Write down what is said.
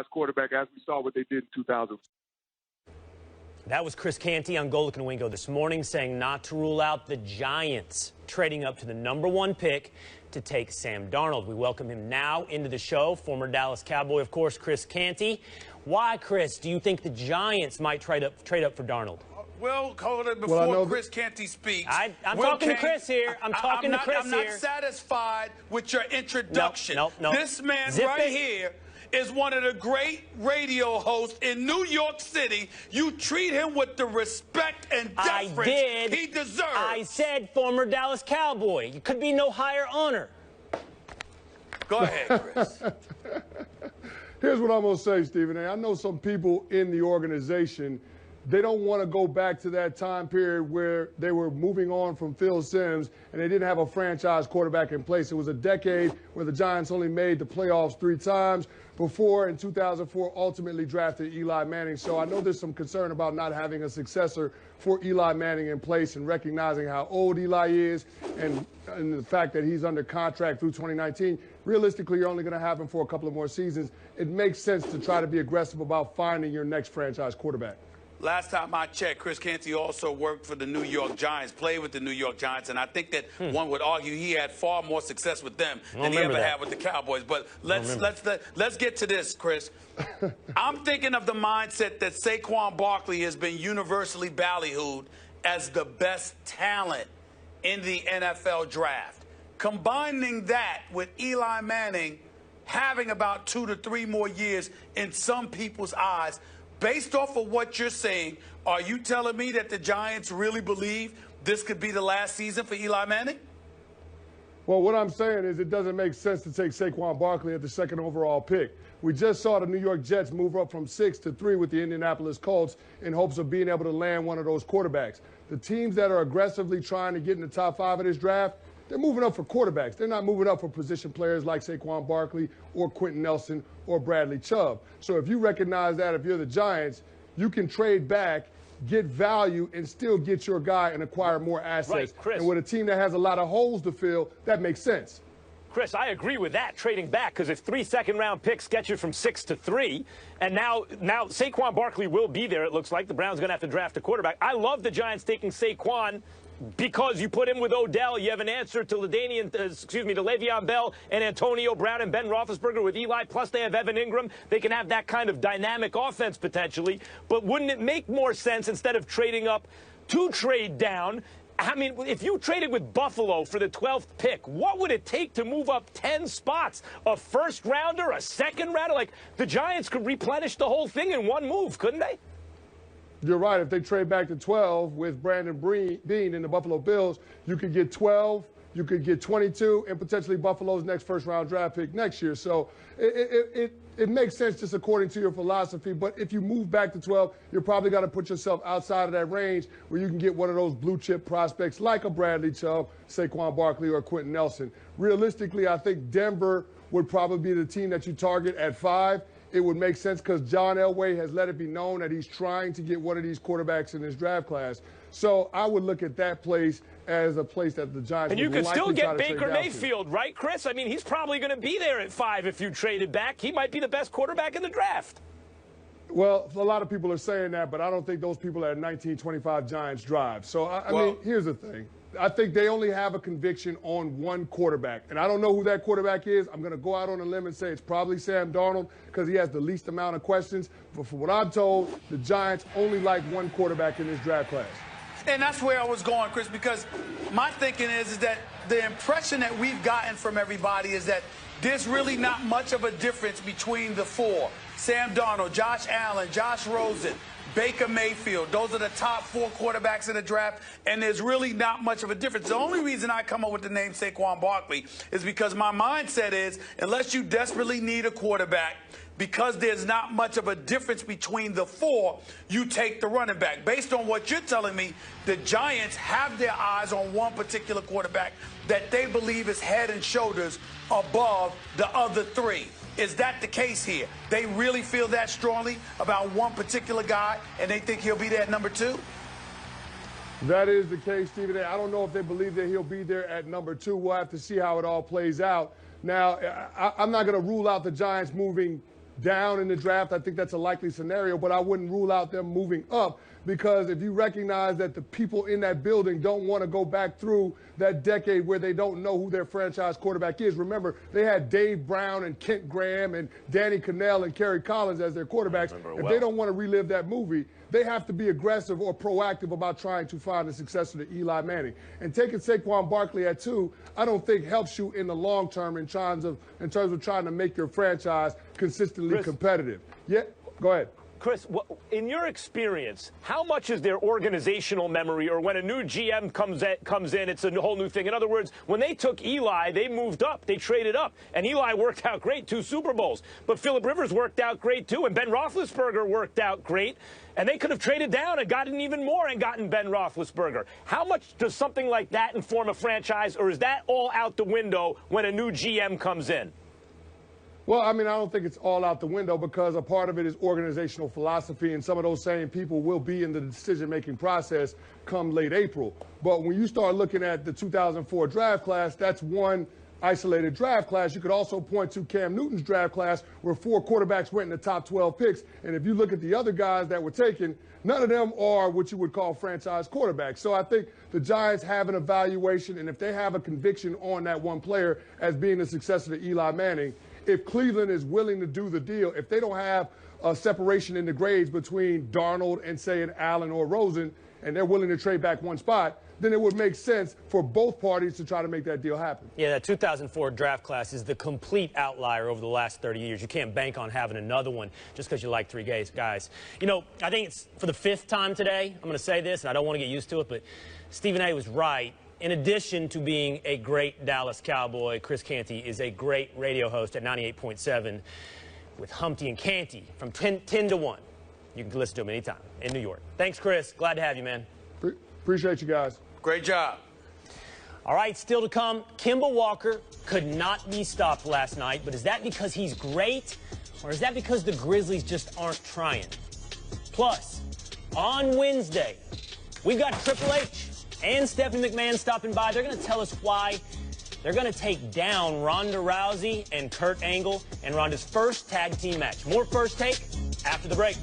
quarterback, as we saw what they did in 2000. That was Chris Canty on Golic and Wingo this morning, saying not to rule out the Giants trading up to the #1 pick to take Sam Darnold. We welcome him now into the show, former Dallas Cowboy, of course, Chris Canty. Why, Chris, do you think the Giants might trade up for Darnold? Well, hold it before Chris Canty speaks. I'm talking to Chris here. I'm talking to Chris here. I'm not satisfied with your introduction. Nope. This man here is one of the great radio hosts in New York City. You treat him with the respect and deference he deserves. I said former Dallas Cowboy. It could be no higher honor. Go ahead, Chris. Here's what I'm going to say, Stephen A. I know some people in the organization, they don't want to go back to that time period where they were moving on from Phil Simms and they didn't have a franchise quarterback in place. It was a decade where the Giants only made the playoffs 3 times before, in 2004, ultimately drafted Eli Manning. So I know there's some concern about not having a successor for Eli Manning in place and recognizing how old Eli is and the fact that he's under contract through 2019. Realistically, you're only going to have him for a couple of more seasons. It makes sense to try to be aggressive about finding your next franchise quarterback. Last time I checked, Chris Canty also worked for the New York Giants, played with the New York Giants, and I think that one would argue he had far more success with them than he ever had with the Cowboys. But let's get to this, Chris. I'm thinking of the mindset that Saquon Barkley has been universally ballyhooed as the best talent in the NFL draft. Combining that with Eli Manning having about 2 to 3 more years in some people's eyes, based off of what you're saying, are you telling me that the Giants really believe this could be the last season for Eli Manning? Well, what I'm saying is it doesn't make sense to take Saquon Barkley at the 2nd overall pick. We just saw the New York Jets move up from 6 to 3 with the Indianapolis Colts in hopes of being able to land one of those quarterbacks. The teams that are aggressively trying to get in the top 5 of this draft, they're moving up for quarterbacks. They're not moving up for position players like Saquon Barkley or Quentin Nelson or Bradley Chubb. So if you recognize that, if you're the Giants, you can trade back, get value, and still get your guy and acquire more assets. Right, Chris. And with a team that has a lot of holes to fill, that makes sense. Chris, I agree with that, trading back, because if 3 second-round picks get you from 6 to 3, and now Saquon Barkley will be there, it looks like. The Browns are going to have to draft a quarterback. I love the Giants taking Saquon because you put him with Odell. You have an answer to Le'Veon Bell and Antonio Brown and Ben Roethlisberger with Eli, plus they have Evan Ingram. They can have that kind of dynamic offense potentially. But wouldn't it make more sense, instead of trading up, to trade down? I mean, if you traded with Buffalo for the 12th pick, what would it take to move up 10 spots? A first rounder, a second rounder? Like, the Giants could replenish the whole thing in one move, couldn't they? You're right. If they trade back to 12 with Brandon Beane in the Buffalo Bills, you could get 12, you could get 22, and potentially Buffalo's next first-round draft pick next year. So it makes sense just according to your philosophy. But if you move back to 12, you're probably got to put yourself outside of that range where you can get one of those blue-chip prospects like a Bradley Chubb, Saquon Barkley, or Quentin Nelson. Realistically, I think Denver would probably be the team that you target at 5. It would make sense because John Elway has let it be known that he's trying to get one of these quarterbacks in this draft class. So I would look at that place as a place that the Giants and you would could still get Baker to. Mayfield, right, Chris? I mean, he's probably going to be there at 5 if you traded back. He might be the best quarterback in the draft. Well, a lot of people are saying that, but I don't think those people are 1925 Giants drive. So, I mean, here's the thing. I think they only have a conviction on one quarterback. And I don't know who that quarterback is. I'm going to go out on a limb and say it's probably Sam Darnold because he has the least amount of questions. But from what I'm told, the Giants only like one quarterback in this draft class. And that's where I was going, Chris, because my thinking is that the impression that we've gotten from everybody is that there's really not much of a difference between the 4. Sam Darnold, Josh Allen, Josh Rosen, Baker Mayfield. Those are the top 4 quarterbacks in the draft, and there's really not much of a difference. The only reason I come up with the name Saquon Barkley is because my mindset is, unless you desperately need a quarterback, because there's not much of a difference between the 4, you take the running back. Based on what you're telling me, the Giants have their eyes on one particular quarterback that they believe is head and shoulders above the other 3. Is that the case here? They really feel that strongly about one particular guy, and they think he'll be there at number 2? That is the case, Stephen A. I don't know if they believe that he'll be there at number 2. We'll have to see how it all plays out. Now, I'm not going to rule out the Giants moving down in the draft. I think that's a likely scenario, but I wouldn't rule out them moving up, because if you recognize that the people in that building don't want to go back through that decade where they don't know who their franchise quarterback is. Remember, they had Dave Brown and Kent Graham and Danny Cannell and Kerry Collins as their quarterbacks. If they don't want to relive that movie, they have to be aggressive or proactive about trying to find a successor to Eli Manning. And taking Saquon Barkley at 2, I don't think helps you in the long term in terms of trying to make your franchise consistently competitive. Yeah, go ahead. Chris, in your experience, how much is their organizational memory, or when a new GM comes in, it's a whole new thing? In other words, when they took Eli, they moved up, they traded up, and Eli worked out great, 2 Super Bowls. But Phillip Rivers worked out great too, and Ben Roethlisberger worked out great, and they could have traded down and gotten even more and gotten Ben Roethlisberger. How much does something like that inform a franchise, or is that all out the window when a new GM comes in? Well, I mean, I don't think it's all out the window, because a part of it is organizational philosophy, and some of those same people will be in the decision-making process come late April. But when you start looking at the 2004 draft class, that's one isolated draft class. You could also point to Cam Newton's draft class, where 4 quarterbacks went in the top 12 picks. And if you look at the other guys that were taken, none of them are what you would call franchise quarterbacks. So I think the Giants have an evaluation, and if they have a conviction on that one player as being the successor to Eli Manning, if Cleveland is willing to do the deal, if they don't have a separation in the grades between Darnold and, say, an Allen or Rosen, and they're willing to trade back one spot, then it would make sense for both parties to try to make that deal happen. Yeah, that 2004 draft class is the complete outlier over the last 30 years. You can't bank on having another one just because you like 3 guys. You know, I think it's for the 5th time today, I'm going to say this, and I don't want to get used to it, but Stephen A. was right. In addition to being a great Dallas Cowboy, Chris Canty is a great radio host at 98.7 with Humpty and Canty from 10 to 1. You can listen to him anytime in New York. Thanks, Chris. Glad to have you, man. Appreciate you guys. Great job. All right, still to come, Kemba Walker could not be stopped last night, but is that because he's great, or is that because the Grizzlies just aren't trying? Plus, on Wednesday, we've got Triple H and Stephanie McMahon stopping by. They're going to tell us why they're going to take down Ronda Rousey and Kurt Angle in Ronda's first tag team match. More First Take after the break.